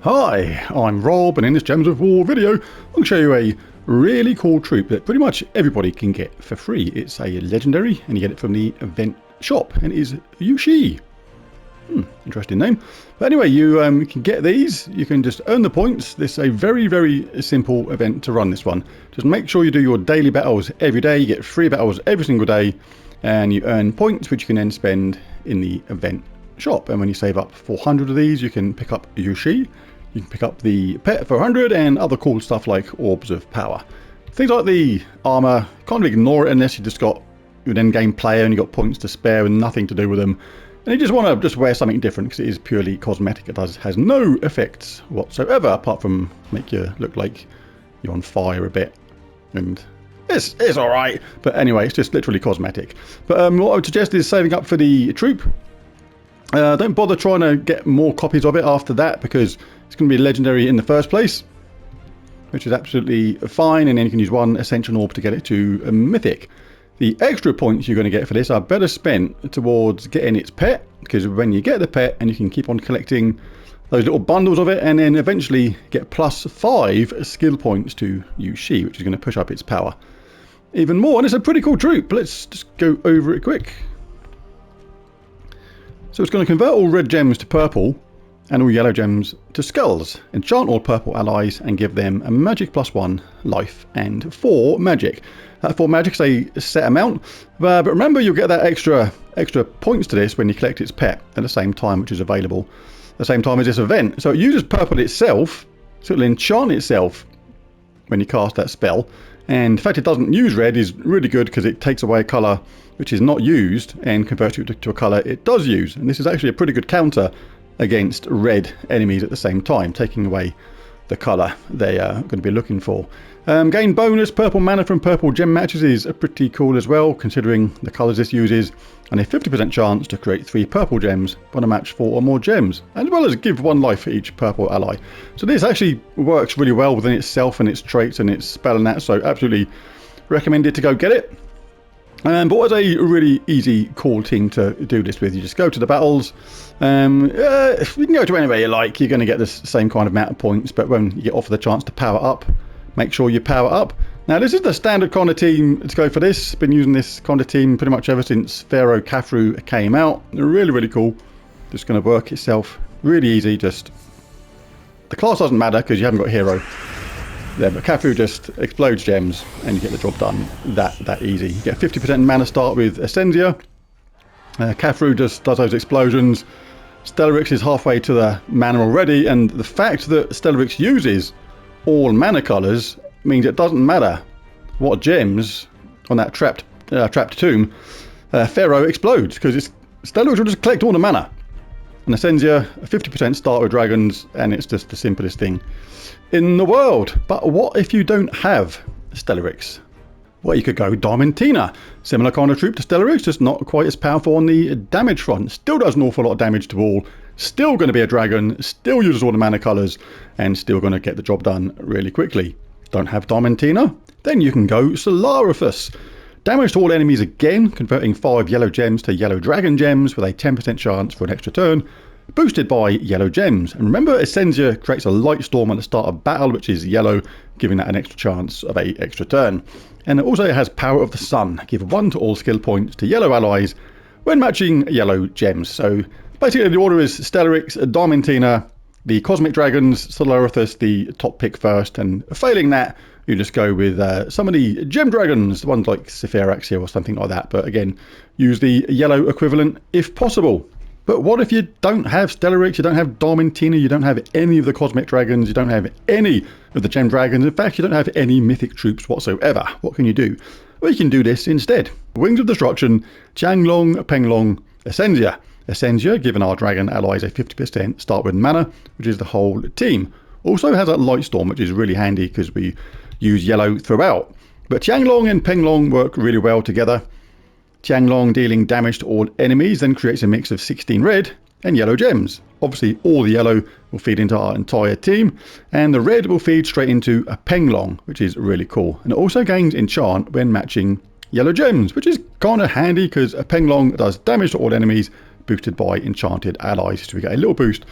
Hi, I'm Rob, and in this Gems of War video, I'll show you a really cool troop that pretty much everybody can get for free. It's a legendary, and you get it from the event shop, and it is Yue-She. Interesting name. But anyway, you can get these, you can just earn the points. This is a very, very simple event to run this one. Just make sure you do your daily battles every day, you get free battles every single day, and you earn points which you can then spend in the event shop. And when you save up 400 of these, you can pick up Yue-She. You can pick up the pet for 100 and other cool stuff like orbs of power. Things like the armor, can't ignore it unless you just got an end game player and you got points to spare and nothing to do with them. And you just want to just wear something different because it is purely cosmetic. It has no effects whatsoever apart from make you look like you're on fire a bit. And it's alright. But anyway, it's just literally cosmetic. But what I would suggest is saving up for the troop. Don't bother trying to get more copies of it after that because it's going to be legendary in the first place, which is absolutely fine, and then you can use one Ascension Orb to get it to a Mythic. The extra points you're going to get for this are better spent towards getting its pet, because when you get the pet and you can keep on collecting those little bundles of it and then eventually get +5 skill points to Yue-She, which is going to push up its power even more, and it's a pretty cool troop. Let's just go over it quick. So it's going to convert all red gems to purple and all yellow gems to skulls, enchant all purple allies and give them a magic +1 life and 4 magic. That 4 magic is a set amount, but remember you'll get that extra points to this when you collect its pet at the same time, which is available at the same time as this event. So it uses purple itself, so it'll enchant itself when you cast that spell. And the fact it doesn't use red is really good because it takes away a colour which is not used and converts it to a colour it does use. And this is actually a pretty good counter against red enemies at the same time, taking away the colour they are going to be looking for. Gain bonus purple mana from purple gem matches is pretty cool as well, considering the colours this uses, and a 50% chance to create 3 purple gems when a match 4 or more gems, as well as give 1 life for each purple ally. So this actually works really well within itself and its traits and its spell and that, so absolutely recommended to go get it. But it's a really easy, cool thing to do this with. You just go to the battles. You can go to anywhere you like. You're going to get the same kind of amount of points, but when you get offered the chance to power up, make sure you power up. Now, this is the standard kind of team to go for this. Been using this kind of team pretty much ever since Pharaoh Khafre came out. Really, really cool. Just going to work itself. Really easy. Just the class doesn't matter because you haven't got hero. There, but Khafre just explodes gems and you get the job done that easy. You get 50% mana start with Ascensia. Khafre just does those explosions. Stellaryx is halfway to the mana already, and the fact that Stellaryx uses all mana colours means it doesn't matter what gems on that trapped tomb Pharaoh explodes, because Stellaryx will just collect all the mana. And Ascensia, 50% start with dragons, and it's just the simplest thing in the world. But what if you don't have Stellaryx? Well, you could go Diamantina. Similar kind of troop to Stellaryx, just not quite as powerful on the damage front. Still does an awful lot of damage to all. Still going to be a dragon. Still uses all the mana colours. And still going to get the job done really quickly. Don't have Diamantina? Then you can go Solarifus. Damage to all enemies again, converting 5 yellow gems to yellow dragon gems with a 10% chance for an extra turn. Boosted by yellow gems. And remember, Ascensia creates a light storm at the start of battle, which is yellow, giving that an extra chance of a extra turn. And it also has Power of the Sun. Give 1 to all skill points to yellow allies when matching yellow gems. So basically the order is Stellaryx, Diamantina, the Cosmic Dragons, Solarifus, the top pick first, and failing that, you just go with some of the Gem Dragons, the ones like Sephiraxia or something like that. But again, use the yellow equivalent if possible. But what if you don't have Stellaryx, you don't have Diamantina, you don't have any of the Cosmic Dragons, you don't have any of the Gem Dragons, in fact you don't have any Mythic troops whatsoever? What can you do? Well, you can do this instead. Wings of Destruction, Qianglong, Penglong, Ascensia. Ascensia, giving our dragon allies a 50% start with mana, which is the whole team. Also has that Light Storm, which is really handy because we use yellow throughout. But Qianglong and Penglong work really well together. Qianglong dealing damage to all enemies then creates a mix of 16 red and yellow gems. Obviously all the yellow will feed into our entire team, and the red will feed straight into a Penglong, which is really cool. And it also gains enchant when matching yellow gems, which is kind of handy because a Penglong does damage to all enemies boosted by enchanted allies, so we get a little boost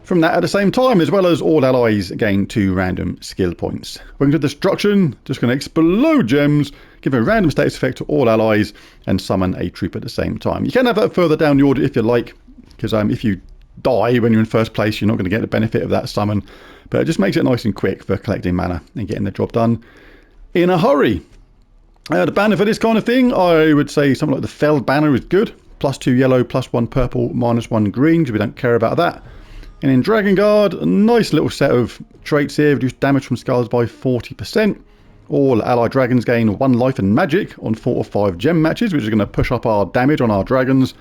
from that at the same time, as well as all allies gain 2 random skill points. Wings of Destruction, just going to explode gems, give a random status effect to all allies, and summon a troop at the same time. You can have that further down the order if you like, because if you die when you're in first place, you're not going to get the benefit of that summon, but it just makes it nice and quick for collecting mana and getting the job done in a hurry. The banner for this kind of thing, I would say something like the Felled banner is good. +2 yellow, +1 purple, -1 green, because we don't care about that. And in Dragon Guard, a nice little set of traits here. Reduce damage from skulls by 40%. All allied dragons gain 1 life and magic on 4 or 5 gem matches, which is going to push up our damage on our dragons.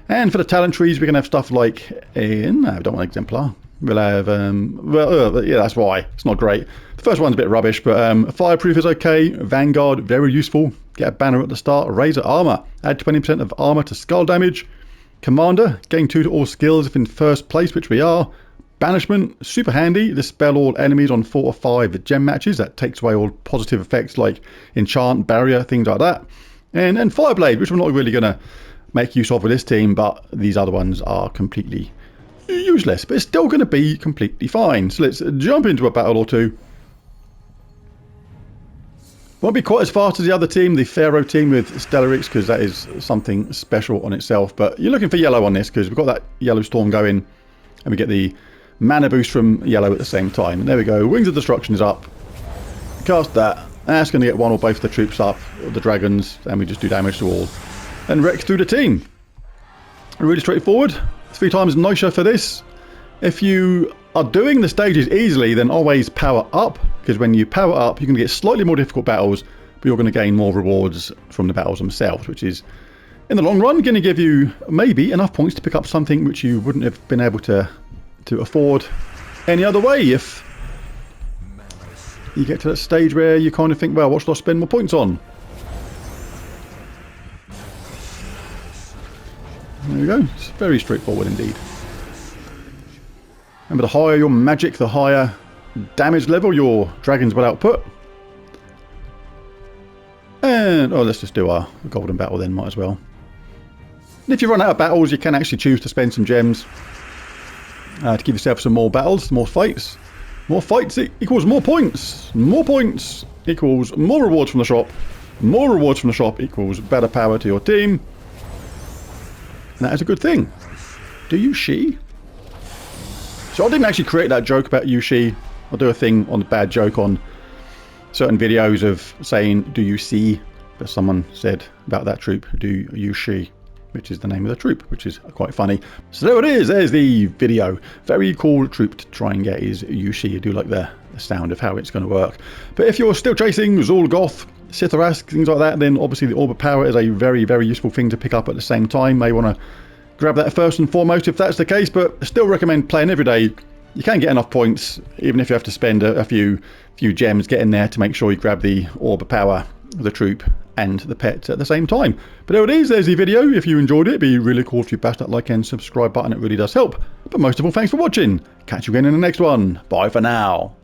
And for the talent trees, we're going to have stuff like... no, we don't want Exemplar. We'll have... yeah, that's why. It's not great. The first one's a bit rubbish, but Fireproof is okay. Vanguard, very useful. Get a banner at the start. Razor Armor. Add 20% of armor to skull damage. Commander, gain 2 to all skills if in first place, which we are. Banishment, super handy. Dispel all enemies on 4 or 5 gem matches. That takes away all positive effects like enchant, barrier, things like that. And Fireblade, which we're not really going to make use of with this team, but these other ones are completely useless. But it's still going to be completely fine. So let's jump into a battle or two. Won't be quite as fast as the other team, the Pharaoh team with Stellarix, because that is something special on itself. But you're looking for yellow on this, because we've got that yellow storm going, and we get the mana boost from yellow at the same time. And there we go. Wings of Destruction is up. Cast that. That's going to get 1 or both the troops up, the dragons, and we just do damage to all. And wreck through the team. Really straightforward. 3 times nicer for this. If you are doing the stages easily, then always power up, because when you power up, you can get slightly more difficult battles, but you're going to gain more rewards from the battles themselves, which is, in the long run, going to give you maybe enough points to pick up something which you wouldn't have been able to afford any other way. If you get to that stage where you kind of think, well, what should I spend more points on? There we go. It's very straightforward indeed. Remember, the higher your magic, the higher damage level your dragons will output. And, let's just do our golden battle then, might as well. And if you run out of battles, you can actually choose to spend some gems to give yourself some more battles, more fights. More fights equals more points. More points equals more rewards from the shop. More rewards from the shop equals better power to your team. And that is a good thing. Do Yue-She? So I didn't actually create that joke about Yue-She. I'll do a thing on the bad joke on certain videos of saying, do you see? But someone said about that troop, do Yue-She, which is the name of the troop, which is quite funny. So there it is. There's the video. Very cool troop to try and get is Yue-She. I do like the sound of how it's going to work. But if you're still chasing Zul'Goth, Sitharask, things like that, then obviously the Orb of Power is a very, very useful thing to pick up at the same time. May want to grab that first and foremost if that's the case, but I still recommend playing every day. You can get enough points, even if you have to spend a few gems getting there to make sure you grab the Orb of Power, the troop, and the pet at the same time. But there it is, there's the video. If you enjoyed it, it'd be really cool if you bash that like and subscribe button. It really does help. But most of all, thanks for watching. Catch you again in the next one. Bye for now.